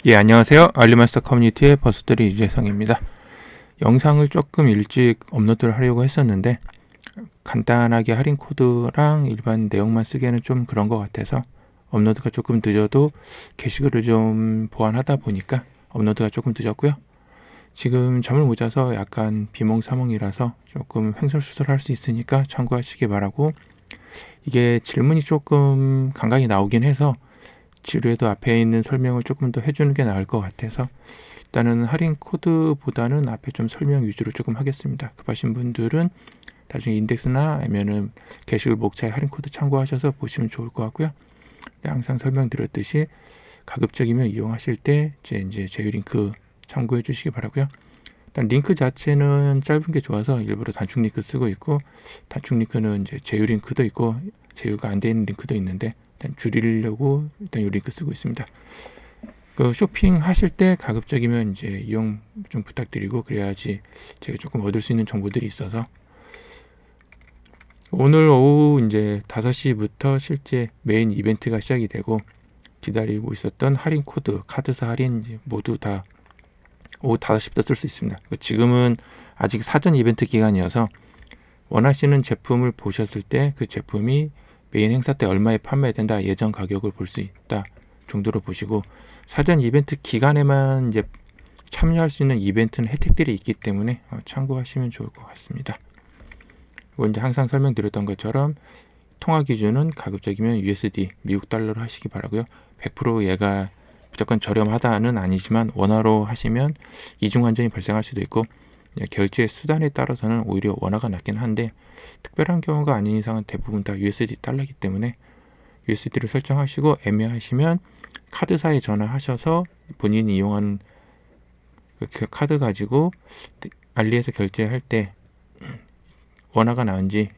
예, 안녕하세요. 알리마스터 커뮤니티의 버스들이 유재성입니다. 영상을 조금 일찍 업로드를 하려고 했었는데 간단하게 할인 코드랑 일반 내용만 쓰기에는 좀 그런 것 같아서 업로드가 조금 늦어도 게시글을 좀 보완하다 보니까 업로드가 조금 늦었고요. 지금 잠을 못 자서 약간 비몽사몽이라서 조금 횡설수설할 수 있으니까 참고하시기 바라고, 이게 질문이 조금 간간히 나오긴 해서 지루해도 앞에 있는 설명을 조금 더 해주는 게 나을 것 같아서 일단은 할인 코드보다는 앞에 좀 설명 위주로 조금 하겠습니다. 급하신 분들은 나중에 인덱스나 아니면은 게시글 목차에 할인 코드 참고하셔서 보시면 좋을 것 같고요. 항상 설명드렸듯이 가급적이면 이용하실 때 이제 제휴 링크 참고해 주시기 바라고요. 일단 링크 자체는 짧은 게 좋아서 일부러 단축 링크 쓰고 있고, 단축 링크는 이제 제휴 링크도 있고 제휴가 안 되는 링크도 있는데 일단 줄이려고 일단 이 링크 쓰고 있습니다. 그 쇼핑 하실 때 가급적이면 이제 이용 좀 부탁드리고, 그래야지 제가 조금 얻을 수 있는 정보들이 있어서. 오늘 오후 이제 5시부터 실제 메인 이벤트가 시작이 되고, 기다리고 있었던 할인 코드, 카드사 할인 모두 다 오후 5시부터 쓸 수 있습니다. 지금은 아직 사전 이벤트 기간이어서 원하시는 제품을 보셨을 때 그 제품이 메인 행사 때 얼마에 판매된다, 예전 가격을 볼 수 있다 정도로 보시고, 사전 이벤트 기간에만 이제 참여할 수 있는 이벤트는 혜택들이 있기 때문에 참고하시면 좋을 것 같습니다. 그리고 이제 항상 설명드렸던 것처럼 통화 기준은 가급적이면 USD, 미국 달러로 하시기 바라고요. 100% 얘가 무조건 저렴하다는 아니지만 원화로 하시면 이중 환전이 발생할 수도 있고, 결제 수단에 따라서는 오히려 원화가 낫긴 한데 특별한 경우가 아닌 이상은 대부분 다 USD 달러이기 때문에 USD를 설정하시고, 애매하시면 카드사에 전화하셔서 본인이 이용한 그 카드 가지고 알리에서 결제할 때 원화가 나은지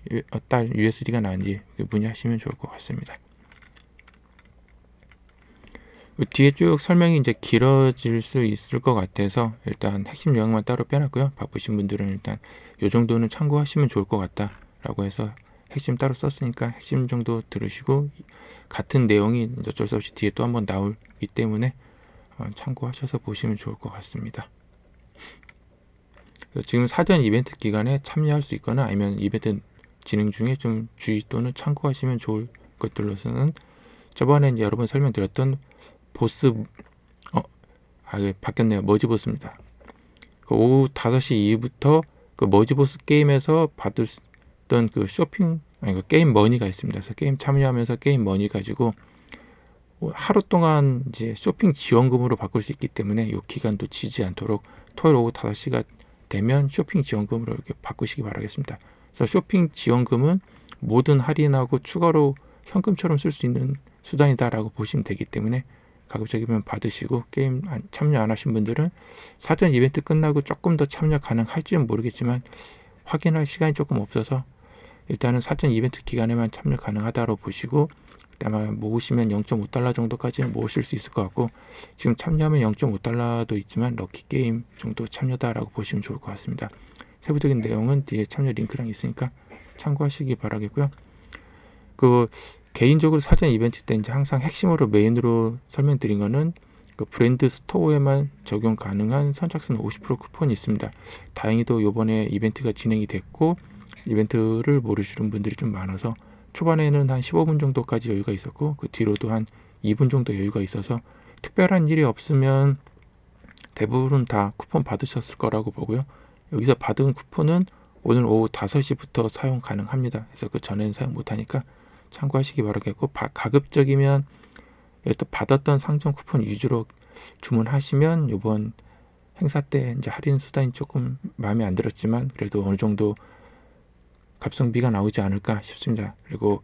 USD가 나은지 문의하시면 좋을 것 같습니다. 뒤에 쭉 설명이 이제 길어질 수 있을 것 같아서 일단 핵심 요약만 따로 빼놨고요. 바쁘신 분들은 일단 이 정도는 참고하시면 좋을 것 같다라고 해서 핵심 따로 썼으니까 핵심 정도 들으시고, 같은 내용이 어쩔 수 없이 뒤에 또 한번 나오기 때문에 참고하셔서 보시면 좋을 것 같습니다. 지금 사전 이벤트 기간에 참여할 수 있거나 아니면 이벤트 진행 중에 좀 주의 또는 참고하시면 좋을 것들로서는 저번에 이제 여러 번 설명드렸던 보스 바뀌었네요. 머지보스입니다. 오후 5시 이후부터 그 머지보스 게임에서 받았던 그 그 게임 머니가 있습니다. 그래서 게임 참여하면서 게임 머니 가지고 하루 동안 이제 쇼핑 지원금으로 바꿀 수 있기 때문에 이 기간도 지지 않도록 토요일 오후 5시가 되면 쇼핑 지원금으로 이렇게 바꾸시기 바라겠습니다. 그래서 쇼핑 지원금은 모든 할인하고 추가로 현금처럼 쓸 수 있는 수단이다라고 보시면 되기 때문에 가급적이면 받으시고, 게임 참여 안 하신 분들은 사전 이벤트 끝나고 조금 더 참여 가능할지는 모르겠지만 확인할 시간이 조금 없어서 일단은 사전 이벤트 기간에만 참여 가능하다고 보시고, 아마 모으시면 0.5달러 정도까지는 모으실 수 있을 것 같고, 지금 참여하면 0.5달러도 있지만 럭키 게임 정도 참여다라고 보시면 좋을 것 같습니다. 세부적인 내용은 뒤에 참여 링크랑 있으니까 참고하시기 바라겠고요. 그 개인적으로 사전 이벤트 때 이제 항상 핵심으로 메인으로 설명드린 거는 그 브랜드 스토어에만 적용 가능한 선착순 50% 쿠폰이 있습니다. 다행히도 이번에 이벤트가 진행이 됐고 이벤트를 모르시는 분들이 좀 많아서 초반에는 한 15분 정도까지 여유가 있었고, 그 뒤로도 한 2분 정도 여유가 있어서 특별한 일이 없으면 대부분 다 쿠폰 받으셨을 거라고 보고요. 여기서 받은 쿠폰은 오늘 오후 5시부터 사용 가능합니다. 그래서 그 전에는 사용 못하니까 참고하시기 바라겠고, 가급적이면 또 받았던 상점 쿠폰 위주로 주문하시면 이번 행사 때 이제 할인 수단이 조금 마음에 안 들었지만 그래도 어느 정도 값성비가 나오지 않을까 싶습니다. 그리고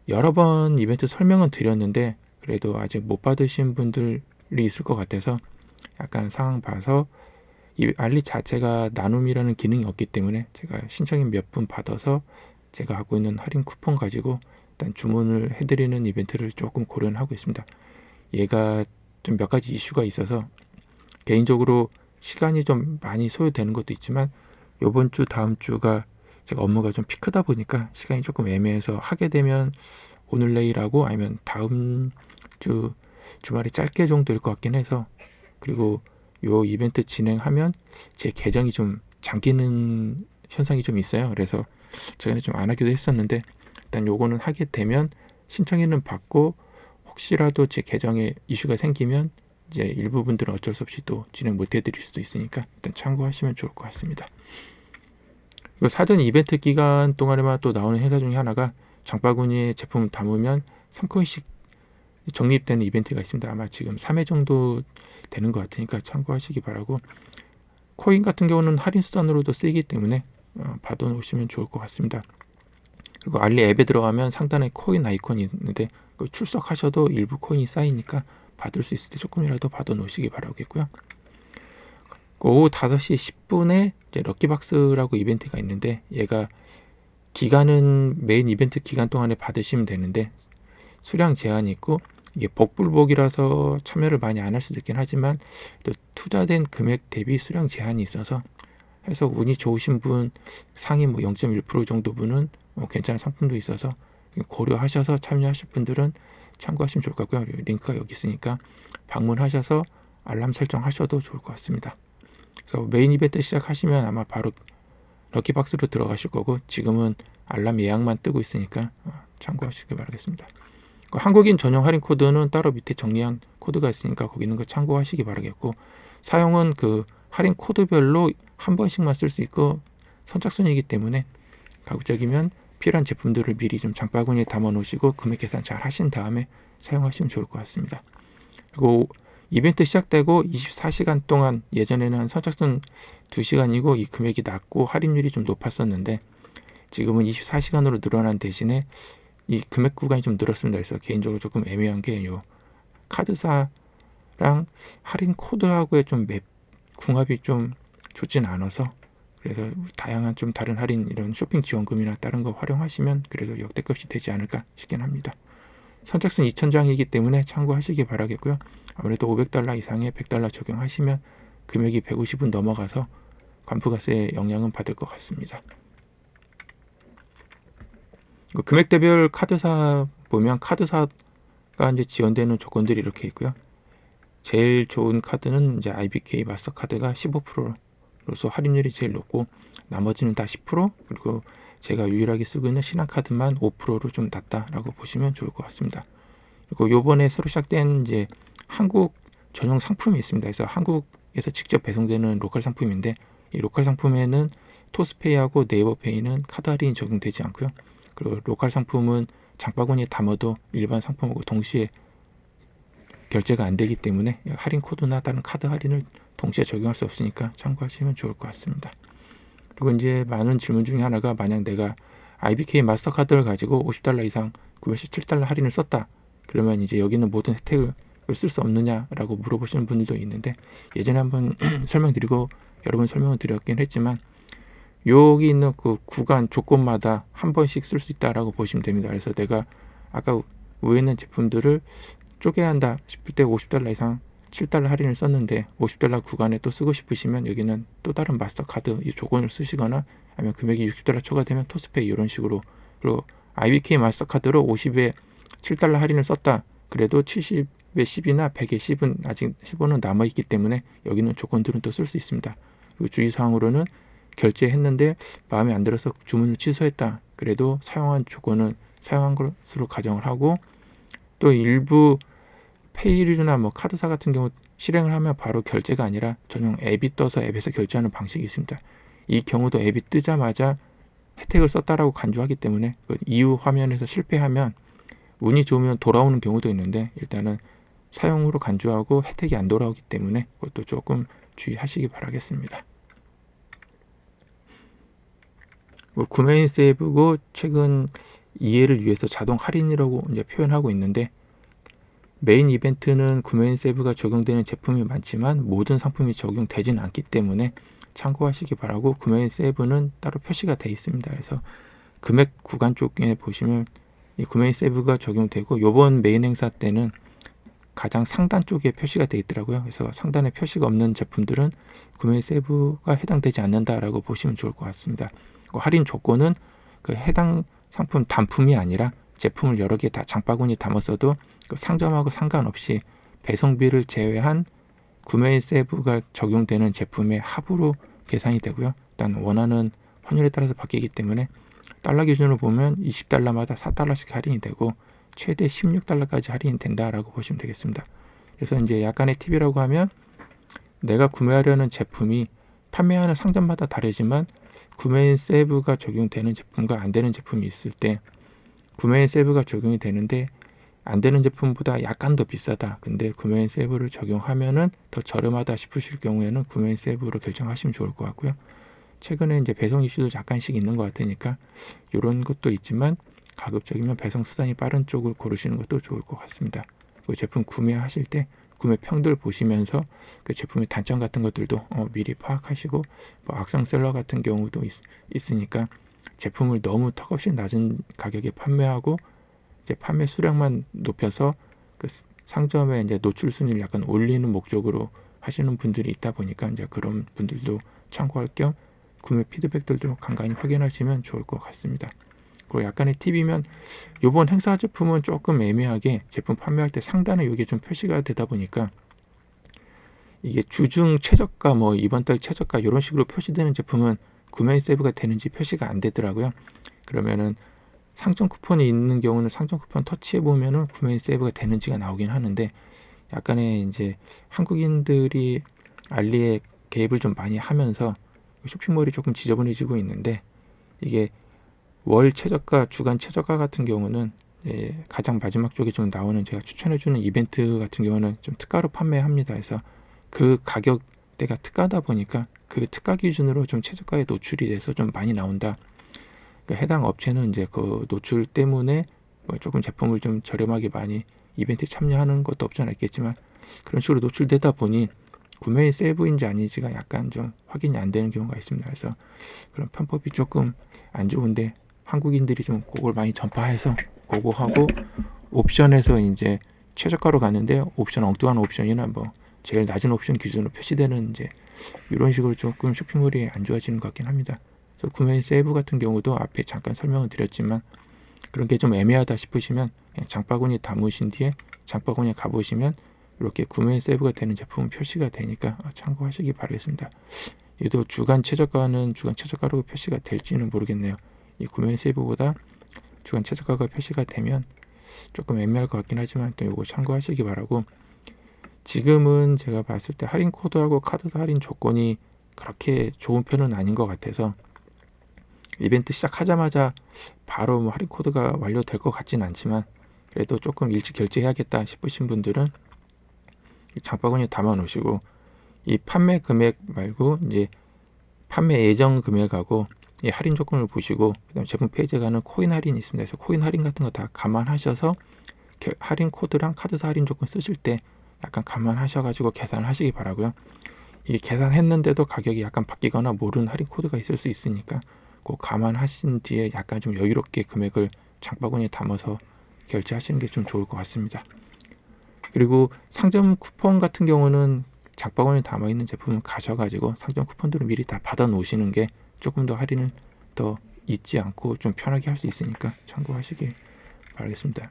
여러 번 이벤트 설명은 드렸는데 그래도 아직 못 받으신 분들이 있을 것 같아서 약간 상황 봐서 이 알리 자체가 나눔이라는 기능이 없기 때문에 제가 신청인 몇 분 받아서 제가 하고 있는 할인 쿠폰 가지고 일단 주문을 해드리는 이벤트를 조금 고려는 하고 있습니다. 얘가 좀 몇 가지 이슈가 있어서 개인적으로 시간이 좀 많이 소요되는 것도 있지만 이번 주 다음 주가 제가 업무가 좀 피크다 보니까 시간이 조금 애매해서 하게 되면 오늘 내일 하고 아니면 다음 주 주말이 짧게 정도일 것 같긴 해서, 그리고 요 이벤트 진행하면 제 계정이 좀 잠기는 현상이 좀 있어요. 그래서 저희는 좀 안 하기도 했었는데, 일단 요거는 하게 되면 신청인은 받고, 혹시라도 제 계정에 이슈가 생기면 이제 일부 분들은 어쩔 수 없이 또 진행 못 해드릴 수도 있으니까 일단 참고하시면 좋을 것 같습니다. 그리고 사전 이벤트 기간 동안에만 또 나오는 행사 중에 하나가 장바구니에 제품을 담으면 3코인씩 적립되는 이벤트가 있습니다. 아마 지금 3회 정도 되는 것 같으니까 참고하시기 바라고, 코인 같은 경우는 할인 수단으로도 쓰이기 때문에 받아 놓으시면 좋을 것 같습니다. 그리고 알리 앱에 들어가면 상단에 코인 아이콘이 있는데 출석하셔도 일부 코인이 쌓이니까 받을 수 있을 때 조금이라도 받아 놓으시기 바라겠고요. 오후 5시 10분에 이제 럭키박스라고 이벤트가 있는데, 얘가 기간은 메인 이벤트 기간 동안에 받으시면 되는데 수량 제한이 있고, 이게 복불복이라서 참여를 많이 안 할 수도 있긴 하지만 또 투자된 금액 대비 수량 제한이 있어서 해서 운이 좋으신 분, 상위 뭐 0.1% 정도 분은 괜찮은 상품도 있어서 고려하셔서 참여하실 분들은 참고하시면 좋을 것 같고요. 링크가 여기 있으니까 방문하셔서 알람 설정하셔도 좋을 것 같습니다. 그래서 메인 이벤트 시작하시면 아마 바로 럭키박스로 들어가실 거고, 지금은 알람 예약만 뜨고 있으니까 참고하시길 바라겠습니다. 한국인 전용 할인 코드는 따로 밑에 정리한 코드가 있으니까 거기 있는 거 참고하시기 바라겠고, 사용은 그 할인 코드별로 한 번씩만 쓸 수 있고 선착순이기 때문에 가급적이면 필요한 제품들을 미리 좀 장바구니에 담아 놓으시고 금액 계산 잘 하신 다음에 사용하시면 좋을 것 같습니다. 그리고 이벤트 시작되고 24시간 동안, 예전에는 선착순 2시간이고 이 금액이 낮고 할인율이 좀 높았었는데 지금은 24시간으로 늘어난 대신에 이 금액 구간이 좀 늘었습니다. 그래서 개인적으로 조금 애매한 게 요 카드사랑 할인 코드하고의 좀 궁합이 좀 좋진 않아서, 그래서 다양한 좀 다른 할인 이런 쇼핑 지원금이나 다른 거 활용하시면 그래도 역대급이 되지 않을까 싶긴 합니다. 선착순 2,000장이기 때문에 참고하시기 바라겠고요. 아무래도 $500 이상의 $100 적용하시면 금액이 150은 넘어가서 관부가세 영향은 받을 것 같습니다. 금액대별 카드사 보면 카드사가 이제 지원되는 조건들이 이렇게 있고요. 제일 좋은 카드는 이제 IBK 마스터카드가 15%로서 할인율이 제일 높고, 나머지는 다 10%, 그리고 제가 유일하게 쓰고 있는 신한카드만 5%로 좀 낮다라고 보시면 좋을 것 같습니다. 그리고 요번에 새로 시작된 이제 한국 전용 상품이 있습니다. 그래서 한국에서 직접 배송되는 로컬 상품인데, 이 로컬 상품에는 토스페이하고 네이버페이는 카드 할인이 적용되지 않고요. 그리고 로컬 상품은 장바구니에 담아도 일반 상품하고 동시에 결제가 안 되기 때문에 할인 코드나 다른 카드 할인을 동시에 적용할 수 없으니까 참고하시면 좋을 것 같습니다. 그리고 이제 많은 질문 중에 하나가, 만약 내가 IBK 마스터카드를 가지고 $50 이상 구매 시 $7 할인을 썼다, 그러면 이제 여기는 모든 혜택을 쓸 수 없느냐라고 물어보시는 분들도 있는데, 예전에 한번 설명드리고 여러 번 설명을 드렸긴 했지만 여기 있는 그 구간 조건마다 한 번씩 쓸 수 있다라고 보시면 됩니다. 그래서 내가 아까 위에 있는 제품들을 쪼개야 한다 싶을 때 $50 이상 $7 할인을 썼는데 $50 구간에 또 쓰고 싶으시면 여기는 또 다른 마스터카드 이 조건을 쓰시거나, 아니면 금액이 $60 초과되면 토스페이 이런 식으로, 그리고 IBK 마스터카드로 50에 $7 할인을 썼다 그래도 70에 10이나 100에 10은 아직 15는 남아있기 때문에 여기는 조건들은 또 쓸 수 있습니다. 그리고 주의사항으로는 결제했는데 마음에 안 들어서 주문을 취소했다 그래도 사용한 조건은 사용한 것으로 가정을 하고, 또 일부 페이류나 뭐 카드사 같은 경우 실행을 하면 바로 결제가 아니라 전용 앱이 떠서 앱에서 결제하는 방식이 있습니다. 이 경우도 앱이 뜨자마자 혜택을 썼다라고 간주하기 때문에 그 이후 화면에서 실패하면 운이 좋으면 돌아오는 경우도 있는데, 일단은 사용으로 간주하고 혜택이 안 돌아오기 때문에 그것도 조금 주의하시기 바라겠습니다. 구매인 세이브고 최근 이해를 위해서 자동 할인이라고 이제 표현하고 있는데, 메인 이벤트는 구매인 세이브가 적용되는 제품이 많지만 모든 상품이 적용되지는 않기 때문에 참고하시기 바라고, 구매인 세이브는 따로 표시가 되어 있습니다. 그래서 금액 구간 쪽에 보시면 이 구매인 세이브가 적용되고, 요번 메인 행사 때는 가장 상단 쪽에 표시가 되어 있더라고요. 그래서 상단에 표시가 없는 제품들은 구매인 세이브가 해당되지 않는다라고 보시면 좋을 것 같습니다. 할인 조건은 그 해당 상품 단품이 아니라 제품을 여러 개 다 장바구니 담았어도 그 상점하고 상관없이 배송비를 제외한 구매인 세이브가 적용되는 제품의 합으로 계산이 되고요. 일단 원하는 환율에 따라서 바뀌기 때문에 달러 기준으로 보면 20달러마다 4달러씩 할인이 되고 최대 16달러까지 할인이 된다라고 보시면 되겠습니다. 그래서 이제 약간의 팁이라고 하면 내가 구매하려는 제품이 판매하는 상점마다 다르지만 구매인 세이브가 적용되는 제품과 안 되는 제품이 있을 때 구매인 세이브가 적용이 되는데 안 되는 제품보다 약간 더 비싸다. 근데 구매인 세이브를 적용하면은 더 저렴하다 싶으실 경우에는 구매인 세이브로 결정하시면 좋을 것 같고요. 최근에 이제 배송 이슈도 약간씩 있는 것 같으니까 이런 것도 있지만 가급적이면 배송 수단이 빠른 쪽을 고르시는 것도 좋을 것 같습니다. 그 제품 구매하실 때 구매 평들 보시면서 그 제품의 단점 같은 것들도 미리 파악하시고 뭐 악성셀러 같은 경우도 있으니까 제품을 너무 턱없이 낮은 가격에 판매하고 이제 판매 수량만 높여서 그 상점에 이제 노출 순위를 약간 올리는 목적으로 하시는 분들이 있다 보니까 이제 그런 분들도 참고할 겸 구매 피드백들도 간간히 확인하시면 좋을 것 같습니다. 그리고 약간의 팁이면 이번 행사 제품은 조금 애매하게 제품 판매할 때 상단에 이게 좀 표시가 되다 보니까 이게 주중 최저가 뭐 이번 달 최저가 이런 식으로 표시되는 제품은 구매 세이브가 되는지 표시가 안 되더라고요. 그러면은 상점 쿠폰이 있는 경우는 상점 쿠폰 터치해 보면은 구매 세이브가 되는지가 나오긴 하는데 약간의 이제 한국인들이 알리에 개입을 좀 많이 하면서 쇼핑몰이 조금 지저분해지고 있는데 이게 월 최저가, 주간 최저가 같은 경우는 가장 마지막 쪽에 좀 나오는 제가 추천해주는 이벤트 같은 경우는 좀 특가로 판매합니다. 그래서 그 가격대가 특가다 보니까 그 특가 기준으로 좀 최저가에 노출이 돼서 좀 많이 나온다. 그러니까 해당 업체는 이제 그 노출 때문에 뭐 조금 제품을 좀 저렴하게 많이 이벤트에 참여하는 것도 없지 않아 있겠지만 그런 식으로 노출되다 보니 구매의 세이브인지 아닌지가 약간 좀 확인이 안 되는 경우가 있습니다. 그래서 그런 편법이 조금 안 좋은데 한국인들이 좀 그걸 많이 전파해서 그거 하고 옵션에서 이제 최저가로 갔는데 옵션 엉뚱한 옵션이나 뭐 제일 낮은 옵션 기준으로 표시되는 이제 이런 식으로 조금 쇼핑몰이 안 좋아지는 것 같긴 합니다. 그래서 구매 세이브 같은 경우도 앞에 잠깐 설명을 드렸지만 그런 게 좀 애매하다 싶으시면 장바구니 담으신 뒤에 장바구니에 가보시면 이렇게 구매 세이브가 되는 제품은 표시가 되니까 참고하시기 바라겠습니다. 얘도 주간 최저가는 주간 최저가로 표시가 될지는 모르겠네요. 이 구매 세이브보다 주간 최저가가 표시가 되면 조금 애매할 것 같긴 하지만 또 이거 참고하시기 바라고 지금은 제가 봤을 때 할인 코드하고 카드 할인 조건이 그렇게 좋은 편은 아닌 것 같아서 이벤트 시작하자마자 바로 뭐 할인 코드가 완료될 것 같지는 않지만 그래도 조금 일찍 결제해야겠다 싶으신 분들은 장바구니에 담아 놓으시고 이 판매 금액 말고 이제 판매 예정 금액하고 이 할인 조건을 보시고 그다음 제품 페이지에 가는 코인 할인이 있습니다. 그래서 코인 할인 같은 거 다 감안하셔서 할인 코드랑 카드사 할인 조건 쓰실 때 약간 감안하셔가지고 계산을 하시기 바라고요. 이게 계산했는데도 가격이 약간 바뀌거나 모르는 할인 코드가 있을 수 있으니까 꼭 감안하신 뒤에 약간 좀 여유롭게 금액을 장바구니에 담아서 결제하시는 게 좀 좋을 것 같습니다. 그리고 상점 쿠폰 같은 경우는 장바구니에 담아있는 제품을 가셔가지고 상점 쿠폰들을 미리 다 받아 놓으시는 게 조금 더 할인을 더 잊지 않고 좀 편하게 할 수 있으니까 참고하시길 바라겠습니다.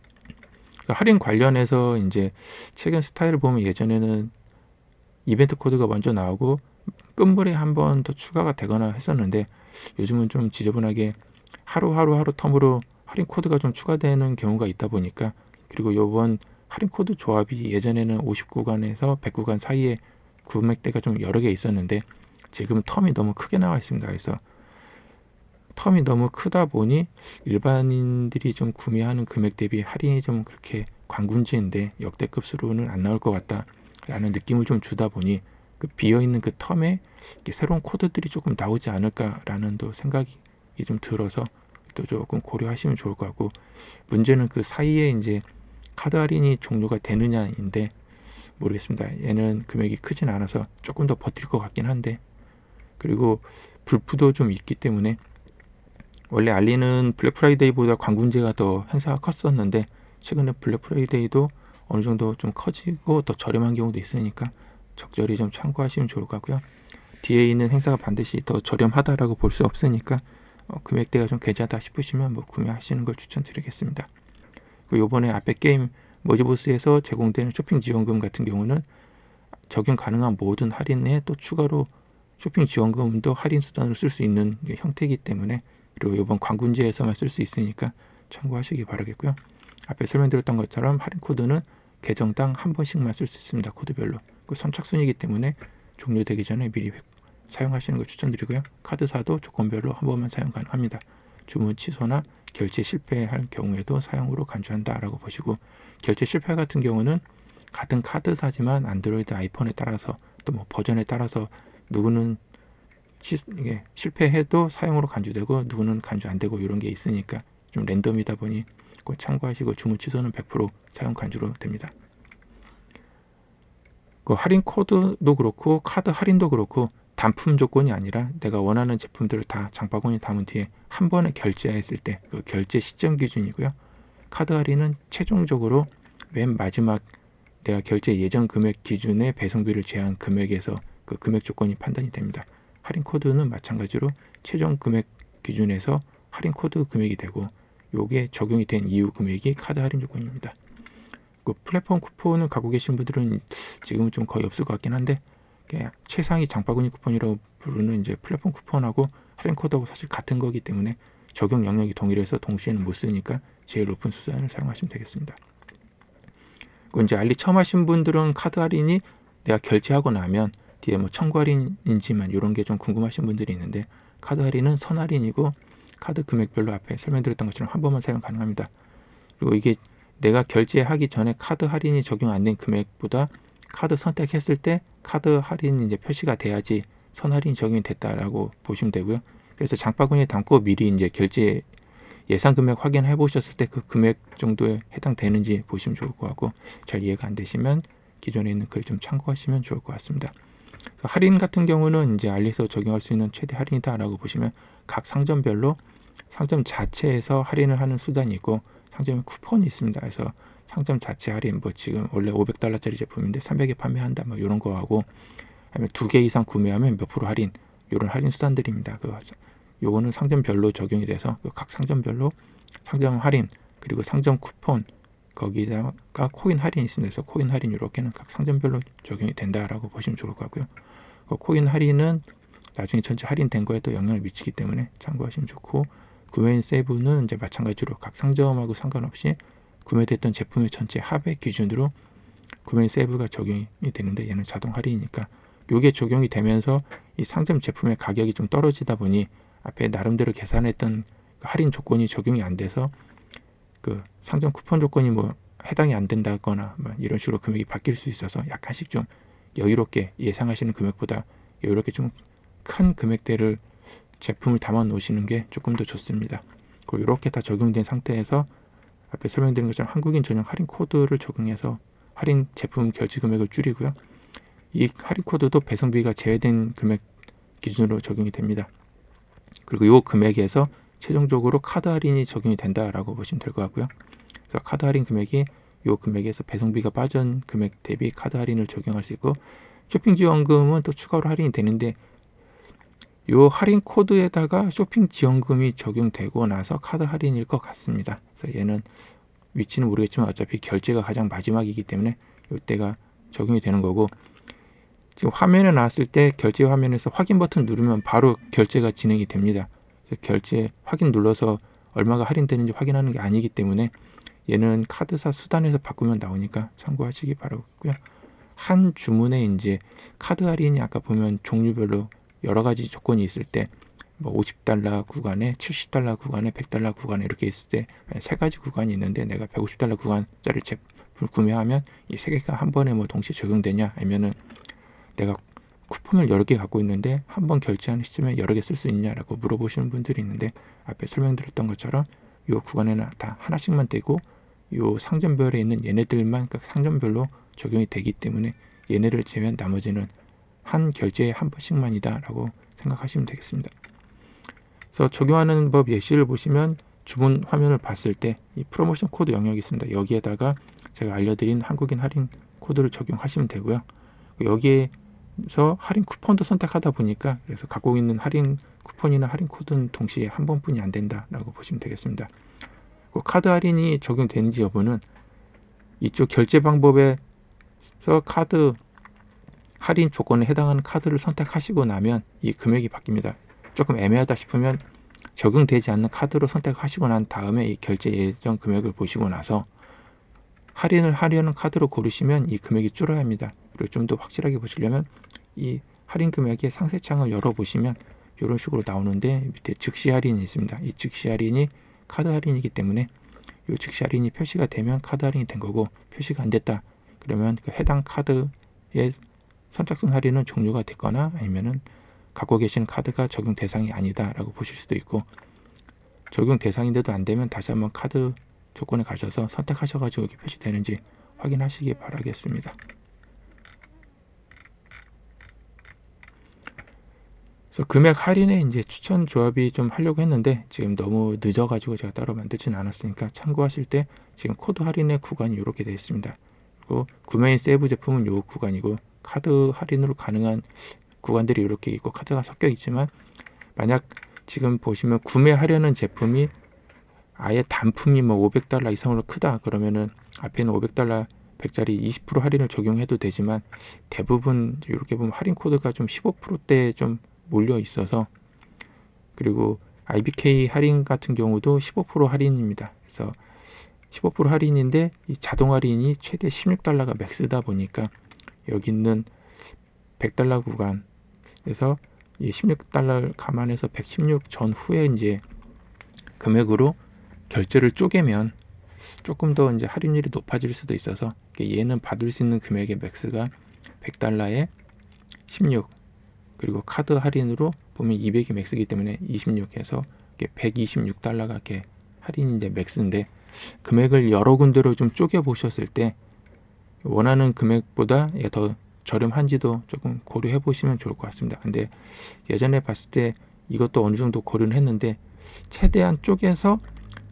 할인 관련해서 이제 최근 스타일을 보면 예전에는 이벤트 코드가 먼저 나오고 끝물에 한 번 더 추가가 되거나 했었는데 요즘은 좀 지저분하게 하루 텀으로 할인 코드가 좀 추가되는 경우가 있다 보니까 그리고 이번 할인 코드 조합이 예전에는 50구간에서 100구간 사이에 금액대가 좀 여러 개 있었는데 지금 텀이 너무 크게 나와 있습니다. 그래서 텀이 너무 크다 보니 일반인들이 좀 구매하는 금액 대비 할인이 좀 그렇게 관군지인데 역대급수로는 안 나올 것 같다라는 느낌을 좀 주다 보니 그 비어있는 그 텀에 새로운 코드들이 조금 나오지 않을까라는 또 생각이 좀 들어서 또 조금 고려하시면 좋을 것 같고 문제는 그 사이에 이제 카드 할인이 종료가 되느냐인데 모르겠습니다. 얘는 금액이 크진 않아서 조금 더 버틸 것 같긴 한데 그리고 불프도 좀 있기 때문에 원래 알리는 블랙 프라이데이보다 관군제가 더 행사가 컸었는데 최근에 블랙 프라이데이도 어느 정도 좀 커지고 더 저렴한 경우도 있으니까 적절히 좀 참고하시면 좋을 것 같고요. 뒤에 있는 행사가 반드시 더 저렴하다라고 볼 수 없으니까 금액대가 좀 괜찮다 싶으시면 뭐 구매하시는 걸 추천드리겠습니다. 그리고 요번에 앞에 게임 머지보스에서 제공되는 쇼핑 지원금 같은 경우는 적용 가능한 모든 할인에 또 추가로 쇼핑 지원금도 할인 수단으로 쓸 수 있는 형태이기 때문에, 그리고 이번 관군지에서만 쓸 수 있으니까 참고하시기 바라겠고요. 앞에 설명드렸던 것처럼 할인 코드는 계정당 한 번씩만 쓸 수 있습니다. 코드별로. 선착순이기 때문에 종료되기 전에 미리 사용하시는 걸 추천드리고요. 카드사도 조건별로 한 번만 사용 가능합니다. 주문 취소나 결제 실패할 경우에도 사용으로 간주한다라고 보시고, 결제 실패 같은 경우는 같은 카드사지만 안드로이드, 아이폰에 따라서 또 뭐 버전에 따라서 누구는 이게 실패해도 사용으로 간주되고 누구는 간주 안 되고 이런 게 있으니까 좀 랜덤이다 보니 꼭 참고하시고, 주문 취소는 100% 사용 간주로 됩니다. 그 할인 코드도 그렇고 카드 할인도 그렇고 단품 조건이 아니라 내가 원하는 제품들을 다 장바구니에 담은 뒤에 한 번에 결제했을 때 그 결제 시점 기준이고요. 카드 할인은 최종적으로 맨 마지막 내가 결제 예정 금액 기준의 배송비를 제한 금액에서 그 금액 조건이 판단이 됩니다. 할인 코드는 마찬가지로 최종 금액 기준에서 할인 코드 금액이 되고, 요게 적용이 된 이후 금액이 카드 할인 조건입니다. 그 플랫폼 쿠폰을 갖고 계신 분들은 지금은 좀 거의 없을 것 같긴 한데, 최상위 장바구니 쿠폰이라고 부르는 이제 플랫폼 쿠폰하고 할인 코드하고 사실 같은 거기 때문에 적용 영역이 동일해서 동시에는 못 쓰니까 제일 높은 수단을 사용하시면 되겠습니다. 이제 알리 처음 하신 분들은 카드 할인이 내가 결제하고 나면 뒤에 뭐 청구 할인인지만 이런 게 좀 궁금하신 분들이 있는데, 카드 할인은 선 할인이고 카드 금액별로 앞에 설명드렸던 것처럼 한 번만 사용 가능합니다. 그리고 이게 내가 결제하기 전에 카드 할인이 적용 안 된 금액보다 카드 선택했을 때 카드 할인이 이제 표시가 돼야지 선 할인이 적용이 됐다라고 보시면 되고요. 그래서 장바구니에 담고 미리 이제 결제 예상 금액 확인해 보셨을 때 그 금액 정도에 해당되는지 보시면 좋을 것 같고, 잘 이해가 안 되시면 기존에 있는 글 좀 참고하시면 좋을 것 같습니다. 그래서 할인 같은 경우는 이제 알리에서 적용할 수 있는 최대 할인이다라고 보시면 각 상점별로 상점 자체에서 할인을 하는 수단이 있고 상점에 쿠폰이 있습니다. 그래서 상점 자체 할인, 뭐 지금 원래 $500짜리 제품인데 300에 판매한다, 뭐 이런 거 하고, 아니면 2개 이상 구매하면 몇 프로 할인, 이런 할인 수단들입니다. 요거는 상점별로 적용이 돼서 각 상점별로 상점 할인, 그리고 상점 쿠폰, 거기다가 코인 할인이 있습니다. 그래서 코인 할인 이렇게는 각 상점별로 적용이 된다라고 보시면 좋을 것 같고요. 코인 할인은 나중에 전체 할인된 거에 또 영향을 미치기 때문에 참고하시면 좋고, 구매인 세이브는 이제 마찬가지로 각 상점하고 상관없이 구매됐던 제품의 전체 합액 기준으로 구매인 세이브가 적용이 되는데, 얘는 자동 할인이니까 이게 적용이 되면서 이 상점 제품의 가격이 좀 떨어지다 보니 앞에 나름대로 계산했던 할인 조건이 적용이 안 돼서 그 상점 쿠폰 조건이 뭐 해당이 안 된다거나 뭐 이런 식으로 금액이 바뀔 수 있어서 약간씩 좀 여유롭게 예상하시는 금액보다 여유롭게 좀 큰 금액대를 제품을 담아 놓으시는 게 조금 더 좋습니다. 그리고 이렇게 다 적용된 상태에서 앞에 설명드린 것처럼 한국인 전용 할인 코드를 적용해서 할인 제품 결제 금액을 줄이고요. 이 할인 코드도 배송비가 제외된 금액 기준으로 적용이 됩니다. 그리고 이 금액에서 최종적으로 카드 할인이 적용이 된다라고 보시면 될 것 같고요. 그래서 카드 할인 금액이 이 금액에서 배송비가 빠진 금액 대비 카드 할인을 적용할 수 있고, 쇼핑 지원금은 또 추가로 할인이 되는데 이 할인 코드에다가 쇼핑 지원금이 적용되고 나서 카드 할인일 것 같습니다. 그래서 얘는 위치는 모르겠지만 어차피 결제가 가장 마지막이기 때문에 이때가 적용이 되는 거고, 지금 화면에 나왔을 때 결제 화면에서 확인 버튼 누르면 바로 결제가 진행이 됩니다. 그래서 결제 확인 눌러서 얼마가 할인되는지 확인하는 게 아니기 때문에 얘는 카드사 수단에서 바꾸면 나오니까 참고하시기 바라고요. 한 주문에 이제 카드 할인이 아까 보면 종류별로 여러 가지 조건이 있을 때 뭐 $50 구간에, $70 구간에, $100 구간에 이렇게 있을 때 세 가지 구간이 있는데, 내가 $150 구간짜리 제품을 구매하면 이 세 개가 한 번에 뭐 동시에 적용되냐, 아니면은 내가 쿠폰을 여러 개 갖고 있는데 한 번 결제하는 시점에 여러 개 쓸 수 있냐라고 물어보시는 분들이 있는데, 앞에 설명드렸던 것처럼 이 구간에는 다 하나씩만 되고 이 상점별에 있는 얘네들만 각 상점별로 적용이 되기 때문에 얘네를 제외한 나머지는 한 결제에 한 번씩만이다 라고 생각하시면 되겠습니다. 그래서 적용하는 법 예시를 보시면 주문 화면을 봤을 때 이 프로모션 코드 영역이 있습니다. 여기에다가 제가 알려드린 한국인 할인 코드를 적용하시면 되고요. 여기에서 할인 쿠폰도 선택하다 보니까 그래서 갖고 있는 할인 쿠폰이나 할인 코드는 동시에 한 번뿐이 안 된다라고 보시면 되겠습니다. 카드 할인이 적용되는지 여부는 이쪽 결제 방법에서 카드 할인 조건에 해당하는 카드를 선택하시고 나면 이 금액이 바뀝니다. 조금 애매하다 싶으면 적용되지 않는 카드로 선택하시고 난 다음에 이 결제 예정 금액을 보시고 나서 할인을 하려는 카드로 고르시면 이 금액이 줄어야 합니다. 그리고 좀 더 확실하게 보시려면 이 할인 금액의 상세창을 열어보시면 이런 식으로 나오는데 밑에 즉시 할인이 있습니다. 이 즉시 할인이 카드 할인이기 때문에 이 즉시 할인이 표시가 되면 카드 할인이 된 거고, 표시가 안 됐다 그러면 그 해당 카드의 선착순 할인은 종료가 됐거나 아니면은 갖고 계신 카드가 적용 대상이 아니다 라고 보실 수도 있고, 적용 대상인데도 안 되면 다시 한번 카드 조건에 가셔서 선택하셔가지고 여기 표시되는지 확인하시기 바라겠습니다. 그래서 금액 할인에 이제 추천 조합이 좀 하려고 했는데 지금 너무 늦어가지고 제가 따로 만들지는 않았으니까 참고하실 때 지금 코드 할인의 구간이 이렇게 되어 있습니다. 그리고 구매인 세이브 제품은 이 구간이고, 카드 할인으로 가능한 구간들이 이렇게 있고 카드가 섞여 있지만, 만약 지금 보시면 구매하려는 제품이 아예 단품이 뭐 $500 이상으로 크다 그러면은 앞에는 $500 100짜리 20% 할인을 적용해도 되지만, 대부분 이렇게 보면 할인 코드가 좀 15%대에 좀 몰려 있어서, 그리고 IBK 할인 같은 경우도 15% 할인입니다. 그래서 15% 할인인데 이 자동 할인이 최대 $16가 맥스다 보니까 여기 있는 $100 구간에서 이 $16를 감안해서 116 전후에 이제 금액으로 결제를 쪼개면 조금 더 이제 할인율이 높아질 수도 있어서, 얘는 받을 수 있는 금액의 맥스가 $100에 16, 그리고 카드 할인으로 보면 200이 맥스이기 때문에 26해서 $126가 이렇게 할인이 이제 맥스인데, 금액을 여러 군데로 좀 쪼개 보셨을 때 원하는 금액보다 더 저렴한지도 조금 고려해 보시면 좋을 것 같습니다. 근데 예전에 봤을 때 이것도 어느 정도 고려는 했는데, 최대한 쪼개서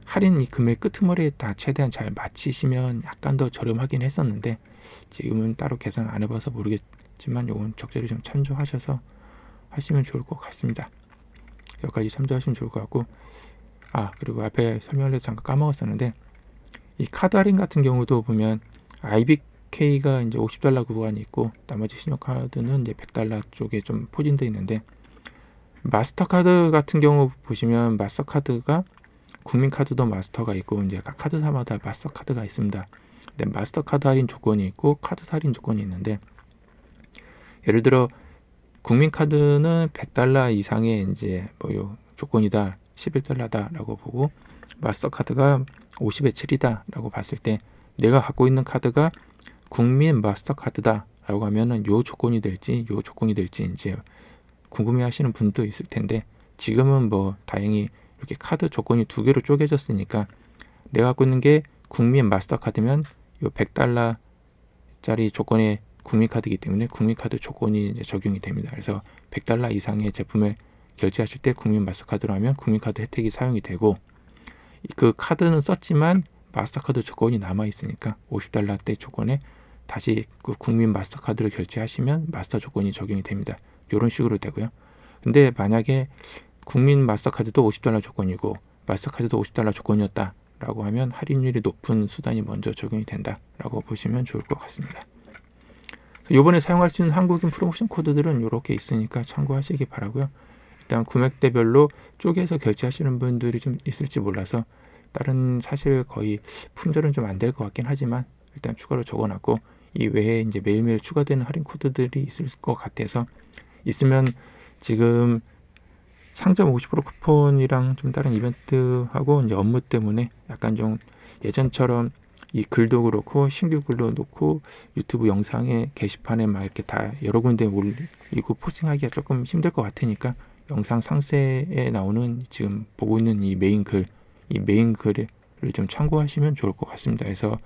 할인 이 금액 끄트머리에 다 최대한 잘 맞추시면 약간 더 저렴하긴 했었는데, 지금은 따로 계산 안 해봐서 모르겠지만 요건 적절히 좀 참조하셔서 하시면 좋을 것 같습니다. 여기까지 참조하시면 좋을 것 같고, 그리고 앞에 설명을 해서 잠깐 까먹었었는데, 이 카드 할인 같은 경우도 보면 IBK가 이제 $50 구간이 있고 나머지 신용카드는 이제 $100 쪽에 좀 포진되어 있는데, 마스터카드 같은 경우 보시면 마스터카드가 국민카드도 마스터가 있고 이제 각 카드사마다 마스터카드가 있습니다. 근데 마스터카드 할인 조건이 있고 카드 할인 조건이 있는데, 예를 들어 국민카드는 $100 이상의 이제 요 조건이다, $11다라고 보고, 마스터카드가 50에 7이다 라고 봤을 때 내가 갖고 있는 카드가 국민 마스터카드다 라고 하면은 요 조건이 될지 요 조건이 될지 이제 궁금해 하시는 분도 있을 텐데, 지금은 뭐 다행히 이렇게 카드 조건이 두 개로 쪼개졌으니까 내가 갖고 있는 게 국민 마스터카드면 요 $100짜리 조건의 국민카드이기 때문에 국민카드 조건이 이제 적용이 됩니다. 그래서 $100 이상의 제품에 결제하실 때 국민 마스터카드로 하면 국민카드 혜택이 사용이 되고, 그 카드는 썼지만 마스터카드 조건이 남아 있으니까 $50대 조건에 다시 그 국민 마스터카드를 결제하시면 마스터 조건이 적용이 됩니다. 이런 식으로 되고요. 근데 만약에 국민 마스터카드도 $50 조건이고 마스터카드도 $50 조건이었다 라고 하면 할인율이 높은 수단이 먼저 적용이 된다 라고 보시면 좋을 것 같습니다. 이번에 사용할 수 있는 한국인 프로모션 코드들은 이렇게 있으니까 참고하시기 바라고요. 일단 금액대별로 쪼개서 결제하시는 분들이 좀 있을지 몰라서 다른 사실 거의 품절은 좀 안 될 것 같긴 하지만 일단 추가로 적어놨고, 이 외에 이제 매일매일 추가되는 할인 코드들이 있을 것 같아서 있으면 지금 상점 50% 쿠폰이랑 좀 다른 이벤트하고 이제 업무 때문에 약간 좀 예전처럼 이 글도 그렇고 신규 글로 놓고 유튜브 영상에 게시판에 막 이렇게 다 여러 군데 올리고 포스팅하기가 조금 힘들 것 같으니까 영상 상세에 나오는 지금 보고 있는 이 메인 글을 좀 참고하시면 좋을 것 같습니다. 그래서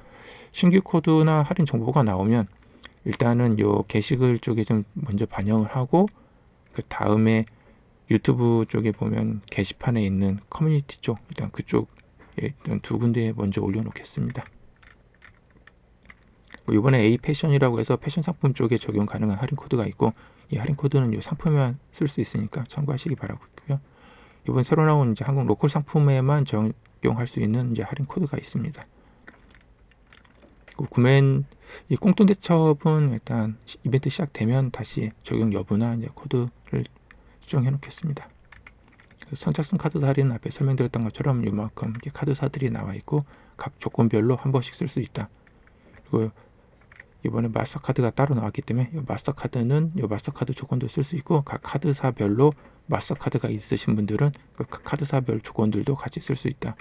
신규 코드나 할인 정보가 나오면 일단은 요 게시글 쪽에 좀 먼저 반영을 하고, 그 다음에 유튜브 쪽에 보면 게시판에 있는 커뮤니티 쪽, 일단 그쪽에 일단 두 군데에 먼저 올려놓겠습니다. 이번에 A 패션이라고 해서 패션 상품 쪽에 적용 가능한 할인 코드가 있고, 이 할인 코드는 이 상품에만 쓸 수 있으니까 참고하시기 바라고요. 이번 새로 나온 이제 한국 로컬 상품에만 적용할 수 있는 이제 할인 코드가 있습니다. 이 공통 대첩은 일단 이벤트 시작되면 다시 적용 여부나 이제 코드를 수정해 놓겠습니다. 선착순 카드 할인은 앞에 설명드렸던 것처럼 이만큼 카드사들이 나와 있고 각 조건별로 한 번씩 쓸 수 있다. 그리고 이번에 마스터카드가 따로 나왔기 때문에 이 마스터카드는 이 마스터카드 조건도 쓸 수 있고 각 카드사별로 마스터카드가 있으신 분들은 그 카드사별 조건들도 같이 쓸 수 있다.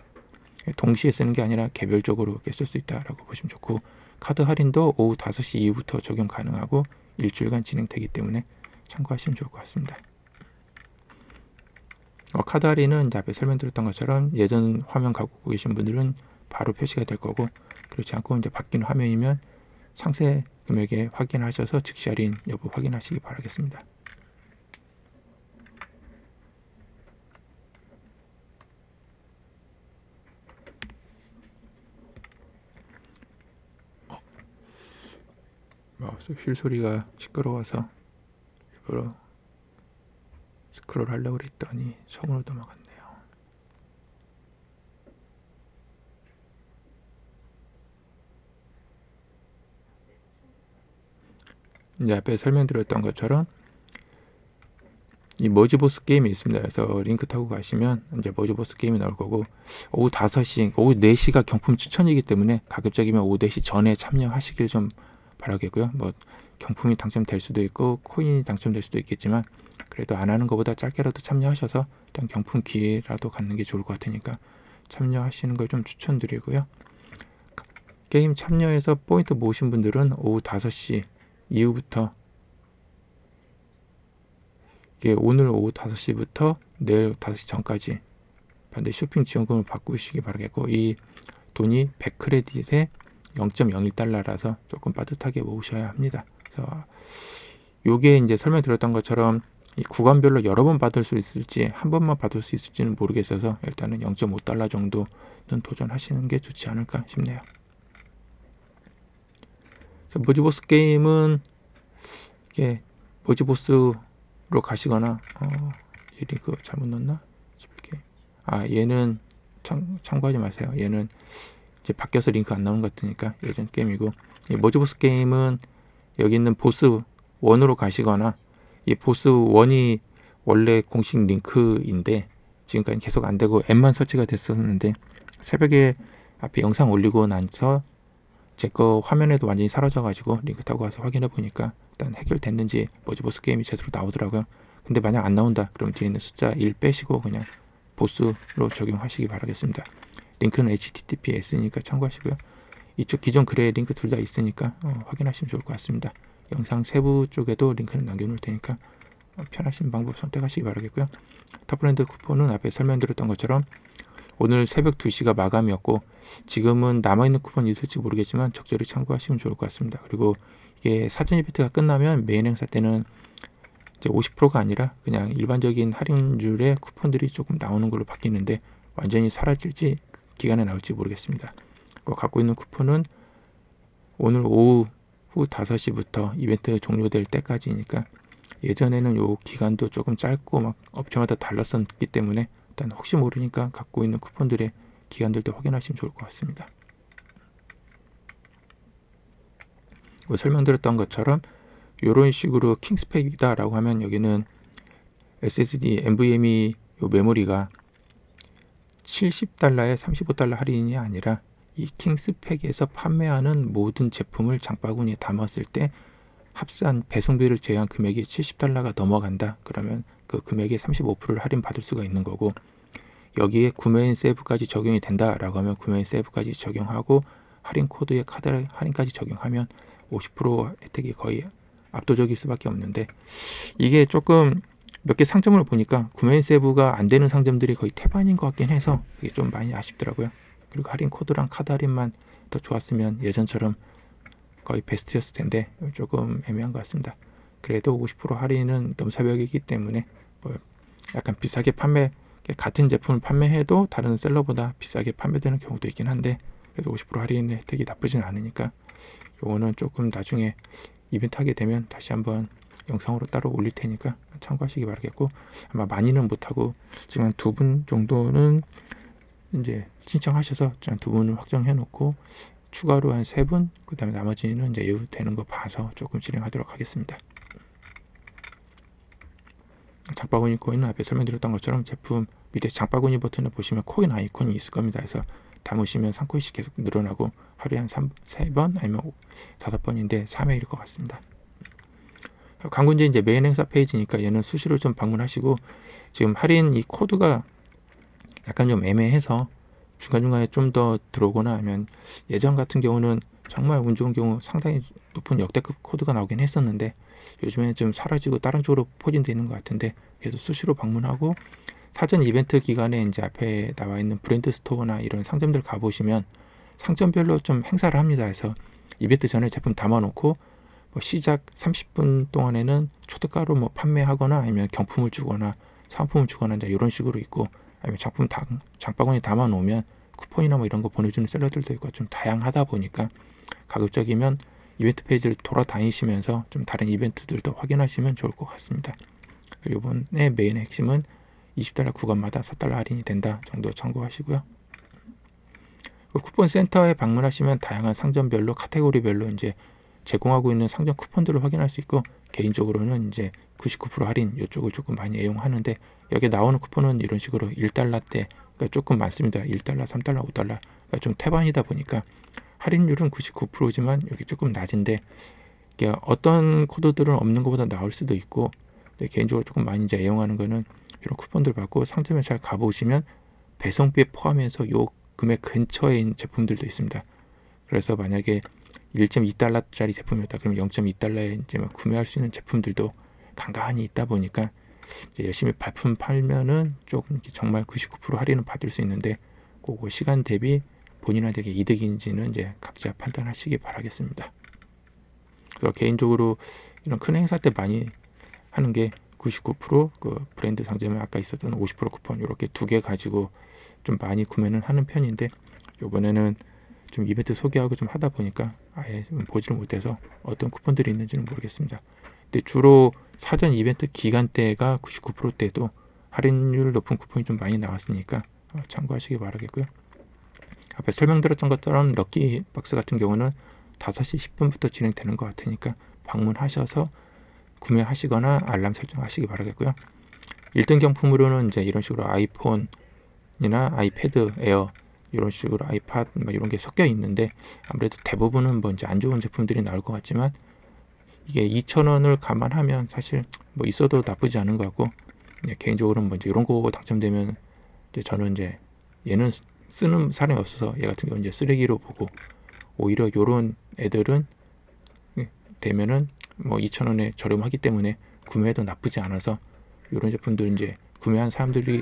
동시에 쓰는 게 아니라 개별적으로 이렇게 쓸 수 있다라고 보시면 좋고, 카드 할인도 오후 5시 이후부터 적용 가능하고 일주일간 진행되기 때문에 참고하시면 좋을 것 같습니다. 카드 할인은 이제 앞에 설명드렸던 것처럼 예전 화면 갖고 계신 분들은 바로 표시가 될 거고, 그렇지 않고 이제 바뀐 화면이면 상세 금액에 확인하셔서 즉시 할인 여부 확인하시기 바라겠습니다. 마우스 휠 소리가 시끄러워서 일부러 스크롤 하려고 그랬더니 처음으로 넘어갔네요. 이제 앞에 설명드렸던 것처럼 이 머지보스 게임이 있습니다. 그래서 링크 타고 가시면 이제 머지보스 게임이 나올 거고, 오후 5시, 오후 4시가 경품 추천이기 때문에 가급적이면 오후 4시 전에 참여하시길 좀 바라겠고요. 뭐 경품이 당첨될 수도 있고 코인이 당첨될 수도 있겠지만 그래도 안 하는 것보다 짧게라도 참여하셔서 일단 경품 기회라도 갖는 게 좋을 것 같으니까 참여하시는 걸 좀 추천드리고요. 게임 참여해서 포인트 모으신 분들은 오후 5시 이후부터, 이게 오늘 오후 5시부터 내일 5시 전까지 반드시 쇼핑 지원금을 바꾸시기 바라겠고, 이 돈이 100크레딧에 0.01달러라서 조금 빠듯하게 모으셔야 합니다. 그래서 요게 이제 설명드렸던 것처럼 이 구간별로 여러 번 받을 수 있을지 한 번만 받을 수 있을지는 모르겠어서 일단은 0.5달러 정도는 도전하시는 게 좋지 않을까 싶네요. 그래서 머지보스 게임은 이게 머지보스로 가시거나 이 링크 잘못 넣었나? 얘는 참고하지 마세요. 얘는 이제 바뀌어서 링크 안 나오는 것 같으니까 예전 게임이고, 이 머지보스 게임은 여기 있는 보스 1으로 가시거나, 이 보스 1이 원래 공식 링크인데 지금까지 계속 안 되고 앱만 설치가 됐었는데 새벽에 앞에 영상 올리고 나서 제 거 화면에도 완전히 사라져 가지고 링크 타고 가서 확인해 보니까 일단 해결됐는지 머지보스 게임이 제대로 나오더라고요. 근데 만약 안 나온다 그럼 뒤에 있는 숫자 1 빼시고 그냥 보스로 적용하시기 바라겠습니다. 링크는 https니까 참고하시고요. 이쪽 기존 글에 링크 둘 다 있으니까 확인하시면 좋을 것 같습니다. 영상 세부 쪽에도 링크는 남겨놓을 테니까 편하신 방법 선택하시기 바라겠고요. 탑브랜드 쿠폰은 앞에 설명드렸던 것처럼 오늘 새벽 2시가 마감이었고 지금은 남아있는 쿠폰이 있을지 모르겠지만 적절히 참고하시면 좋을 것 같습니다. 그리고 이게 사전 이벤트가 끝나면 메인 행사 때는 이제 50%가 아니라 그냥 일반적인 할인율의 쿠폰들이 조금 나오는 걸로 바뀌는데 완전히 사라질지 기간에 나올지 모르겠습니다. 갖고 있는 쿠폰은 오늘 오후 5시부터 이벤트 종료될 때까지니까, 예전에는 요 기간도 조금 짧고 막 업체마다 달랐었기 때문에 일단 혹시 모르니까 갖고 있는 쿠폰들의 기간들도 확인하시면 좋을 것 같습니다. 설명드렸던 것처럼 이런 식으로 킹스펙이다 라고 하면 여기는 SSD NVMe 요 메모리가 70달러에 35달러 할인이 아니라 이 킹스펙에서 판매하는 모든 제품을 장바구니에 담았을 때 합산 배송비를 제외한 금액이 70달러가 넘어간다 그러면 그 금액의 35%를 할인 받을 수가 있는 거고, 여기에 구매인 세이브까지 적용이 된다 라고 하면 구매인 세이브까지 적용하고 할인 코드에 카드 할인까지 적용하면 50% 혜택이 거의 압도적일 수밖에 없는데, 이게 조금 몇 개 상점을 보니까 구매인 세이브가 안 되는 상점들이 거의 태반인 것 같긴 해서 이게 좀 많이 아쉽더라고요. 그리고 할인 코드랑 카드 할인만 더 좋았으면 예전처럼 거의 베스트였을 텐데 조금 애매한 것 같습니다. 그래도 50% 할인은 넘사벽이기 때문에 뭐 약간 비싸게 같은 제품을 판매해도 다른 셀러보다 비싸게 판매되는 경우도 있긴 한데 그래도 50% 할인의 혜택이 나쁘진 않으니까 요거는 조금 나중에 이벤트 하게 되면 다시 한번 영상으로 따로 올릴 테니까 참고하시기 바라겠고, 아마 많이는 못하고 지금 2분 정도는 이제 신청하셔서 두 분을 확정해 놓고 추가로 한 3분, 그 다음에 나머지는 이제 이후 되는 거 봐서 조금 진행하도록 하겠습니다. 장바구니 코인은 앞에 설명드렸던 것처럼 제품 밑에 장바구니 버튼을 보시면 코인 아이콘이 있을 겁니다. 그래서 담으시면 3코인씩 계속 늘어나고 하루에 한 3번 아니면 5번인데 3회일 것 같습니다. 광고인지 이제 메인 행사 페이지니까 얘는 수시로 좀 방문하시고, 지금 할인 이 코드가 약간 좀 애매해서 중간중간에 좀 더 들어오거나 하면, 예전 같은 경우는 정말 운 좋은 경우 상당히 높은 역대급 코드가 나오긴 했었는데 요즘에는 좀 사라지고 다른 쪽으로 포진되는 것 같은데, 그래도 수시로 방문하고 사전 이벤트 기간에 이제 앞에 나와 있는 브랜드 스토어나 이런 상점들 가보시면 상점별로 좀 행사를 합니다. 그래서 이벤트 전에 제품 담아놓고 뭐 시작 30분 동안에는 초대가로 뭐 판매하거나 아니면 경품을 주거나 상품을 주거나 이제 이런 식으로 있고, 아니면 장바구니 담아 놓으면 쿠폰이나 뭐 이런 거 보내주는 셀러들도 있고, 좀 다양하다 보니까 가급적이면 이벤트 페이지를 돌아다니시면서 좀 다른 이벤트들도 확인하시면 좋을 것 같습니다. 이번에 메인 핵심은 $20 구간마다 $4 할인이 된다 정도 참고하시고요. 쿠폰 센터에 방문하시면 다양한 상점별로 카테고리별로 이제 제공하고 있는 상점 쿠폰들을 확인할 수 있고, 개인적으로는 이제 99% 할인 이쪽을 조금 많이 애용하는데, 여기 나오는 쿠폰은 이런 식으로 $1대 그러니까 조금 많습니다. $1, $3, $5 그러니까 좀 태반이다 보니까 할인율은 99%지만 여기 조금 낮은데, 어떤 코드들은 없는 것보다 나올 수도 있고, 개인적으로 조금 많이 이제 애용하는 거는 이런 쿠폰들 받고 상점에 잘 가보시면 배송비에 포함해서 요 금액 근처에 있는 제품들도 있습니다. 그래서 만약에 $1.2짜리 제품이었다 그러면 $0.2에 이제 구매할 수 있는 제품들도 간간히 있다 보니까 이제 열심히 발품 팔면은 조금 정말 99% 할인은 받을 수 있는데, 그거 시간 대비 본인한테 이득인지는 이제 각자 판단하시기 바라겠습니다. 그래서 개인적으로 이런 큰 행사 때 많이 하는 게 99%그 브랜드 상점에 아까 있었던 50% 쿠폰 이렇게 2개 가지고 좀 많이 구매는 하는 편인데, 이번에는 좀 이벤트 소개하고 좀 하다 보니까 아예 좀 보지를 못해서 어떤 쿠폰들이 있는지는 모르겠습니다. 근데 주로 사전 이벤트 기간 때가 99%대도 할인율 높은 쿠폰이 좀 많이 나왔으니까 참고하시기 바라겠고요. 앞에 설명드렸던 것처럼 럭키 박스 같은 경우는 5시 10분부터 진행되는 것 같으니까 방문하셔서 구매하시거나 알람 설정하시기 바라겠고요. 1등 경품으로는 이제 이런 식으로 아이폰이나 아이패드 에어, 이런 식으로 아이팟 뭐 이런 게 섞여 있는데, 아무래도 대부분은 뭐 이제 안 좋은 제품들이 나올 것 같지만, 이게 2,000원을 감안하면 사실 뭐 있어도 나쁘지 않은 것 같고, 개인적으로는 뭐 이제 이런 거 당첨되면 이제 저는 이제 얘는 쓰는 사람이 없어서 얘 같은 경우 이제 쓰레기로 보고, 오히려 이런 애들은 되면은 뭐 2,000원에 저렴하기 때문에 구매해도 나쁘지 않아서 이런 제품들 이제 구매한 사람들이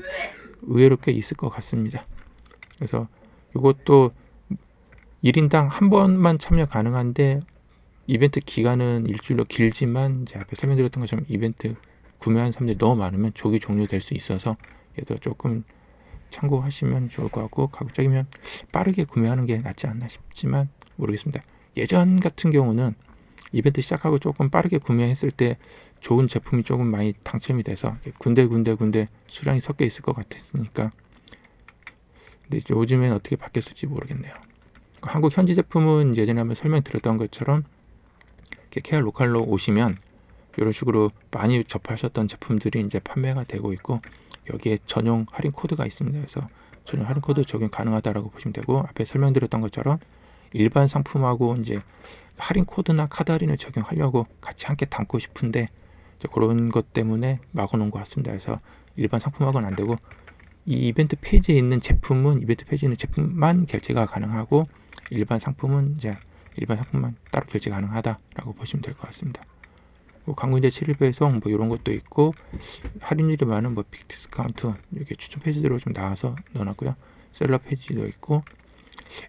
의외로 꽤 있을 것 같습니다. 그래서 이것도 1인당 한 번만 참여 가능한데, 이벤트 기간은 일주일로 길지만 이제 앞에 설명드렸던 것처럼 이벤트 구매한 사람들이 너무 많으면 조기 종료될 수 있어서 얘도 조금 참고하시면 좋을 것 같고, 가급적이면 빠르게 구매하는 게 낫지 않나 싶지만 모르겠습니다. 예전 같은 경우는 이벤트 시작하고 조금 빠르게 구매했을 때 좋은 제품이 조금 많이 당첨이 돼서 군데 수량이 섞여 있을 것 같았으니까, 근데 요즘엔 어떻게 바뀌었을지 모르겠네요. 한국 현지 제품은 예전에 한번 설명드렸던 것처럼 KR 로컬로 오시면 이런 식으로 많이 접하셨던 제품들이 이제 판매가 되고 있고, 여기에 전용 할인 코드가 있습니다. 그래서 전용 할인 코드 적용 가능하다라고 보시면 되고, 앞에 설명드렸던 것처럼 일반 상품하고 이제 할인 코드나 카드 할인을 적용하려고 같이 함께 담고 싶은데 이제 그런 것 때문에 막아놓은 것 같습니다. 그래서 일반 상품하고는 안 되고, 이 이벤트 페이지에 있는 제품은 이벤트 페이지에 있는 제품만 결제가 가능하고, 일반 상품은 이제 일반 상품만 따로 결제 가능하다라고 보시면 될 것 같습니다. 뭐 광고인제 7일 배송 뭐 이런 것도 있고, 할인율이 많은 뭐 빅 디스카운트 이렇게 추천 페이지로 좀 나와서 넣어놨고요. 셀러 페이지도 있고,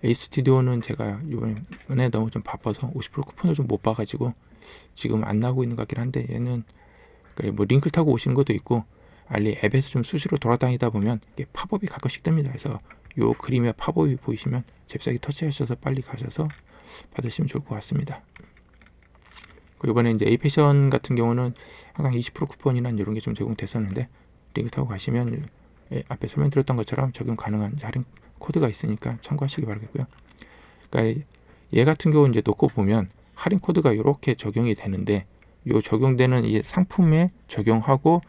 A스튜디오는 제가 이번에 너무 좀 바빠서 50% 쿠폰을 좀 못 봐가지고 지금 안 나오고 있는 것 같긴 한데, 얘는 뭐 링크를 타고 오시는 것도 있고, 알리 앱에서 좀 수시로 돌아다니다 보면 이게 팝업이 가끔씩 뜹니다. 그래서 요 그림에 팝업이 보이시면 잽싸게 터치하셔서 빨리 가셔서 받으시면 좋을 것 같습니다. 이번에 이제 A패션 같은 경우는 항상 20% 쿠폰이나 이런 게 좀 제공됐었는데, 링크 타고 가시면 앞에 설명드렸던 것처럼 적용 가능한 할인 코드가 있으니까 참고하시기 바라겠고요. 그러니까 얘 같은 경우 이제 놓고 보면 할인 코드가 이렇게 적용이 되는데, 요 적용되는 이 상품에 적용하고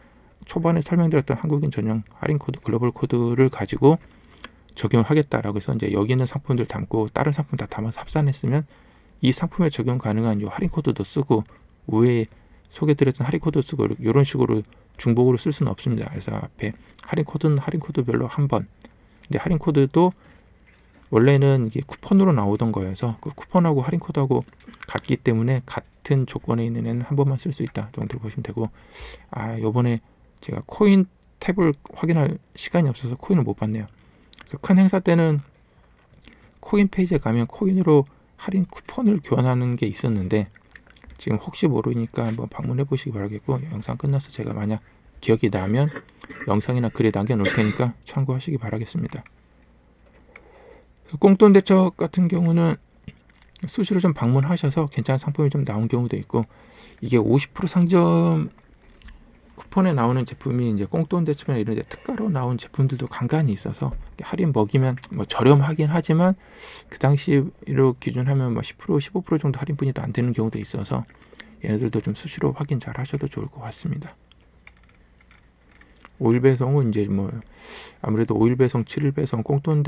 초반에 설명드렸던 한국인 전용 할인 코드, 글로벌 코드를 가지고 적용을 하겠다라고 해서 이제 여기 있는 상품들 담고 다른 상품 다 담아서 합산했으면 이 상품에 적용 가능한 요 할인 코드도 쓰고 위에 소개드렸던 할인 코드 쓰고 이런 식으로 중복으로 쓸 수는 없습니다. 그래서 앞에 할인 코드는 할인 코드별로 한 번. 근데 할인 코드도 원래는 이게 쿠폰으로 나오던 거여서 그 쿠폰하고 할인 코드하고 같기 때문에 같은 조건에 있는 애는 한 번만 쓸 수 있다 정도로 보시면 되고, 요번에 제가 코인 탭을 확인할 시간이 없어서 코인을 못 봤네요. 그래서 큰 행사 때는 코인 페이지에 가면 코인으로 할인 쿠폰을 교환하는 게 있었는데, 지금 혹시 모르니까 한번 방문해 보시기 바라겠고, 영상 끝나서 제가 만약 기억이 나면 영상이나 글에 남겨 놓을 테니까 참고하시기 바라겠습니다. 꽁돈 대첩 같은 경우는 수시로 좀 방문하셔서 괜찮은 상품이 좀 나온 경우도 있고, 이게 50% 상점 쿠폰에 나오는 제품이 이제 꽁돈 대첩이나 이런 데 특가로 나온 제품들도 간간히 있어서 할인 먹이면 뭐 저렴하긴 하지만 그 당시로 기준하면 뭐 10% 15% 정도 할인분이 안 되는 경우도 있어서 얘네들도 좀 수시로 확인 잘 하셔도 좋을 것 같습니다. 5일 배송은 이제 뭐 아무래도 5일 배송, 7일 배송, 꽁돈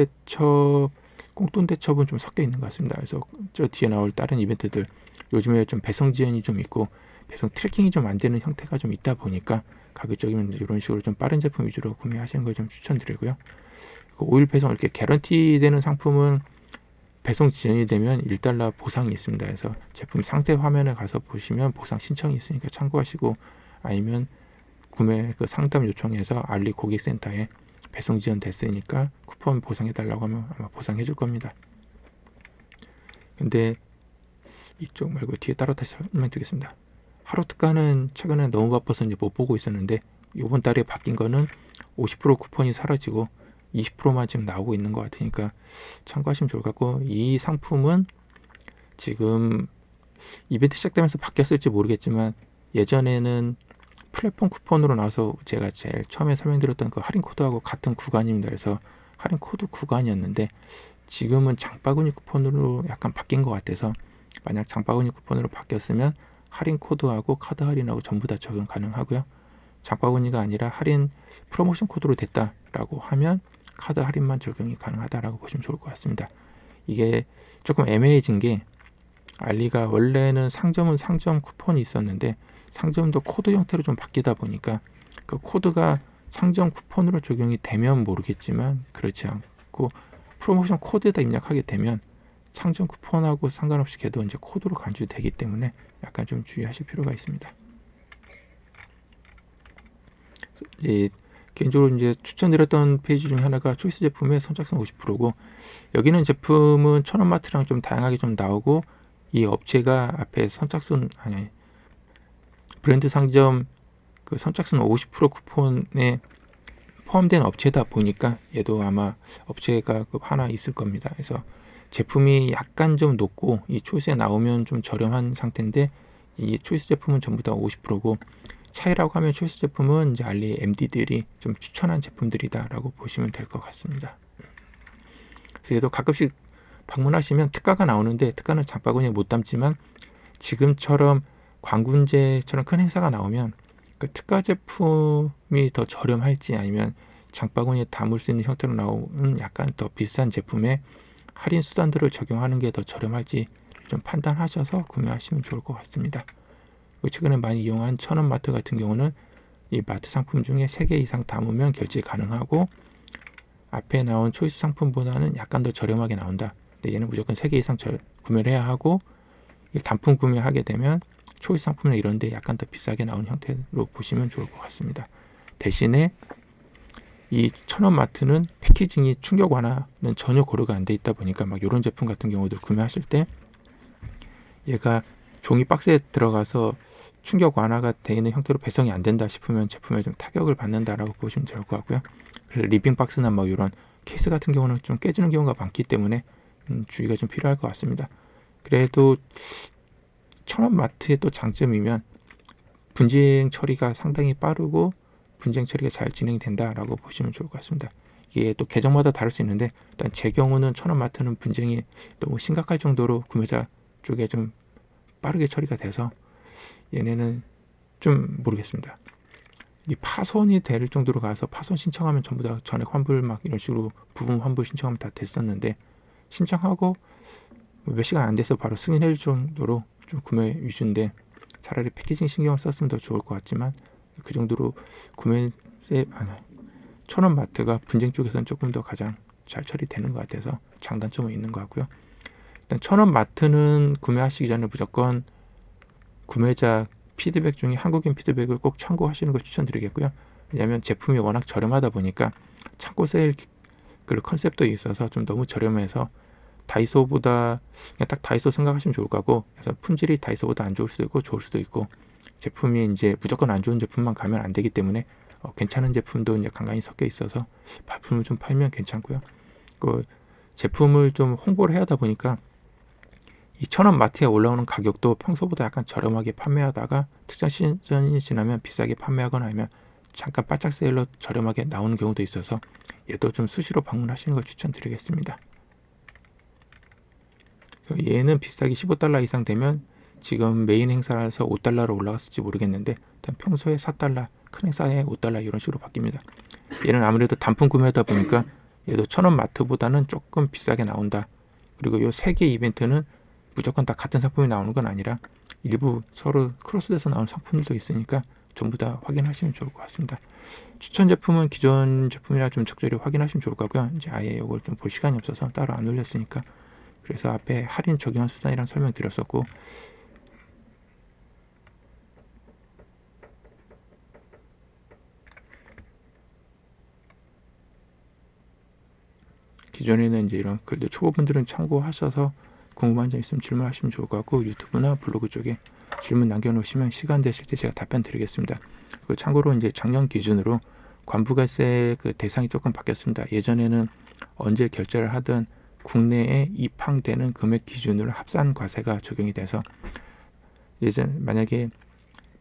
대첩은 좀 섞여 있는 것 같습니다. 그래서 저 뒤에 나올 다른 이벤트들 요즘에 좀 배송 지연이 좀 있고 배송 트래킹이 좀 안 되는 형태가 좀 있다 보니까 가급적이면 이런 식으로 좀 빠른 제품 위주로 구매하시는 걸 좀 추천드리고요. 5일 배송 이렇게 개런티 되는 상품은 배송 지연이 되면 $1 보상이 있습니다. 그래서 제품 상세 화면에 가서 보시면 보상 신청이 있으니까 참고하시고, 아니면 구매 그 상담 요청해서 알리 고객센터에 배송 지연 됐으니까 쿠폰 보상해 달라고 하면 아마 보상해 줄 겁니다. 근데 이쪽 말고 뒤에 따로 다시 설명드리겠습니다. 하루 특가는 최근에 너무 바빠서 이제 못 보고 있었는데, 이번 달에 바뀐 거는 50% 쿠폰이 사라지고 20%만 지금 나오고 있는 것 같으니까 참고하시면 좋을 것 같고, 이 상품은 지금 이벤트 시작되면서 바뀌었을지 모르겠지만 예전에는 플랫폼 쿠폰으로 나와서 제가 제일 처음에 설명드렸던 그 할인 코드하고 같은 구간입니다. 그래서 할인 코드 구간이었는데 지금은 장바구니 쿠폰으로 약간 바뀐 것 같아서, 만약 장바구니 쿠폰으로 바뀌었으면 할인 코드하고 카드 할인하고 전부 다 적용 가능하고요. 장바구니가 아니라 할인 프로모션 코드로 됐다라고 하면 카드 할인만 적용이 가능하다라고 보시면 좋을 것 같습니다. 이게 조금 애매해진 게, 알리가 원래는 상점은 상점 쿠폰이 있었는데 상점도 코드 형태로 좀 바뀌다 보니까 그 코드가 상점 쿠폰으로 적용이 되면 모르겠지만 그렇지 않고 프로모션 코드에다 입력하게 되면 상점 쿠폰하고 상관없이 걔도 이제 코드로 간주되기 때문에 약간 좀 주의하실 필요가 있습니다. 개인적으로 이제 추천드렸던 페이지 중에 하나가 초이스 제품의 선착순 50%고, 여기는 제품은 천원마트랑 좀 다양하게 좀 나오고, 이 업체가 앞에 선착순 브랜드 상점 그 선착순 50% 쿠폰에 포함된 업체다 보니까 얘도 아마 업체가 하나 있을 겁니다. 그래서 제품이 약간 좀 높고 이 초이스에 나오면 좀 저렴한 상태인데, 이 초이스 제품은 전부 다 50%고 차이라고 하면 초이스 제품은 이제 알리 MD들이 좀 추천한 제품들이다라고 보시면 될 것 같습니다. 그래서 얘도 가끔씩 방문하시면 특가가 나오는데, 특가는 장바구니에 못 담지만 지금처럼 광군제처럼 큰 행사가 나오면 그 특가 제품이 더 저렴할지 아니면 장바구니에 담을 수 있는 형태로 나오는 약간 더 비싼 제품에 할인 수단들을 적용하는 게 더 저렴할지 좀 판단하셔서 구매하시면 좋을 것 같습니다. 최근에 많이 이용한 천원 마트 같은 경우는 이 마트 상품 중에 3개 이상 담으면 결제 가능하고, 앞에 나온 초이스 상품보다는 약간 더 저렴하게 나온다. 근데 얘는 무조건 3개 이상 구매를 해야 하고, 단품 구매하게 되면 초이스 상품이나 이런 데 약간 더 비싸게 나오는 형태로 보시면 좋을 것 같습니다. 대신에 이 천원 마트는 패키징이 충격 완화는 전혀 고려가 안 돼 있다 보니까 막 이런 제품 같은 경우도 구매하실 때 얘가 종이 박스에 들어가서 충격 완화가 되어 있는 형태로 배송이 안 된다 싶으면 제품에 좀 타격을 받는다라고 보시면 될 것 같고요. 그래서 리빙 박스나 뭐 이런 케이스 같은 경우는 좀 깨지는 경우가 많기 때문에 주의가 좀 필요할 것 같습니다. 그래도 천원 마트의 또 장점이면 분쟁 처리가 상당히 빠르고 분쟁 처리가 잘 진행된다라고 보시면 좋을 것 같습니다. 이게 또 계정마다 다를 수 있는데 일단 제 경우는 1,000원 마트는 분쟁이 너무 심각할 정도로 구매자 쪽에 좀 빠르게 처리가 돼서 얘네는 좀 모르겠습니다. 이 파손이 될 정도로 가서 파손 신청하면 전부 다 전액 환불 막 이런 식으로 부분 환불 신청하면 다 됐었는데 신청하고 몇 시간 안 돼서 바로 승인해 줄 정도로 좀 구매 위주인데 차라리 패키징 신경을 썼으면 더 좋을 것 같지만 그 정도로 구매세 1,000원 마트가 분쟁 쪽에서는 조금 더 가장 잘 처리되는 것 같아서 장단점은 있는 것 같고요. 일단 1,000원 마트는 구매하시기 전에 무조건 구매자 피드백 중에 한국인 피드백을 꼭 참고하시는 걸 추천드리겠고요. 왜냐하면 제품이 워낙 저렴하다 보니까 창고 세일 그 컨셉도 있어서 좀 너무 저렴해서 다이소보다 그냥 딱 다이소 생각하시면 좋을 거고, 그래서 품질이 다이소보다 안 좋을 수도 있고 좋을 수도 있고, 제품이 이제 무조건 안 좋은 제품만 가면 안 되기 때문에 괜찮은 제품도 이제 간간히 섞여 있어서 발품을 좀 팔면 괜찮고요. 그 제품을 좀 홍보를 해야 하다 보니까 이 1,000원 마트에 올라오는 가격도 평소보다 약간 저렴하게 판매하다가 특정 시즌이 지나면 비싸게 판매하거나 아니면 잠깐 바짝 세일로 저렴하게 나오는 경우도 있어서 얘도 좀 수시로 방문하시는 걸 추천드리겠습니다. 얘는 비싸게 $15 이상 되면 지금 메인 행사라서 $5로 올라갔을지 모르겠는데 일단 평소에 $4, 큰 행사에 $5 이런 식으로 바뀝니다. 얘는 아무래도 단품 구매하다 보니까 얘도 1,000원 마트보다는 조금 비싸게 나온다. 그리고 요 3개 이벤트는 무조건 다 같은 상품이 나오는 건 아니라 일부 서로 크로스돼서 나오는 상품들도 있으니까 전부 다 확인하시면 좋을 것 같습니다. 추천 제품은 기존 제품이라 좀 적절히 확인하시면 좋을 것 같고요. 이제 아예 이걸 좀 볼 시간이 없어서 따로 안 올렸으니까, 그래서 앞에 할인 적용한 수단이랑 설명드렸었고, 기존에는 이제 이런 글들 초보분들은 참고하셔서 궁금한 점 있으면 질문하시면 좋을 것 같고, 유튜브나 블로그 쪽에 질문 남겨놓으시면 시간 되실 때 제가 답변 드리겠습니다. 그 참고로 이제 작년 기준으로 관부가세 그 대상이 조금 바뀌었습니다. 예전에는 언제 결제를 하든 국내에 입항되는 금액 기준으로 합산 과세가 적용이 돼서 예전 만약에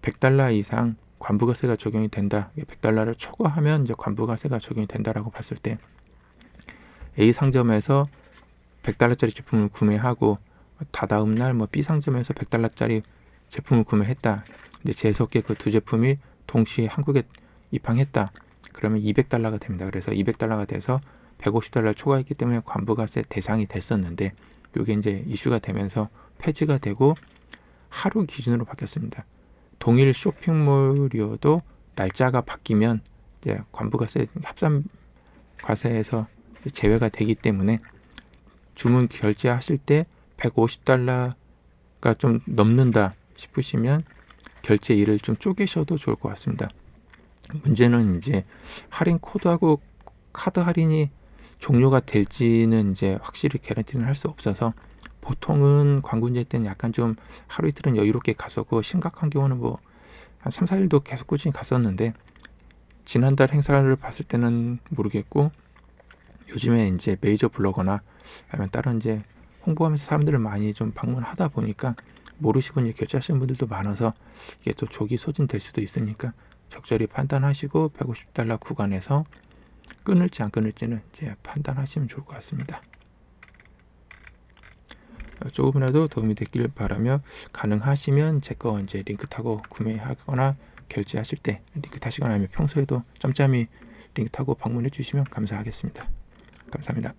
$100 이상 관부가세가 적용이 된다, $100를 초과하면 이제 관부가세가 적용이 된다라고 봤을 때 A 상점에서 $100짜리 제품을 구매하고 다다음 날 뭐 B 상점에서 $100짜리 제품을 구매했다. 근데 재수없게 그 두 제품이 동시에 한국에 입항했다. 그러면 $200가 됩니다. 그래서 $200가 돼서 $150 초과했기 때문에 관부가세 대상이 됐었는데, 이게 이제 이슈가 되면서 폐지가 되고 하루 기준으로 바뀌었습니다. 동일 쇼핑몰이어도 날짜가 바뀌면 이제 관부가세 합산 과세에서 제외가 되기 때문에 주문 결제하실 때 $150가 좀 넘는다 싶으시면 결제일을 좀 쪼개셔도 좋을 것 같습니다. 문제는 이제 할인 코드하고 카드 할인이 종료가 될지는 이제 확실히 개런티는 할 수 없어서, 보통은 광군제 때는 약간 좀 하루 이틀은 여유롭게 갔었고, 심각한 경우는 뭐 한 3, 4일도 계속 꾸준히 갔었는데, 지난달 행사를 봤을 때는 모르겠고, 요즘에 이제 메이저 블로거나 아니면 다른 이제 홍보하면서 사람들을 많이 좀 방문하다 보니까 모르시고 이제 결제하시는 분들도 많아서 이게 또 조기 소진될 수도 있으니까 적절히 판단하시고 $150 구간에서 끊을지 안 끊을지는 이제 판단하시면 좋을 것 같습니다. 조금이라도 도움이 됐길 바라며, 가능하시면 제 거 이제 링크 타고 구매하거나 결제하실 때 링크 타시거나 아니면 평소에도 짬짬이 링크 타고 방문해 주시면 감사하겠습니다. 감사합니다.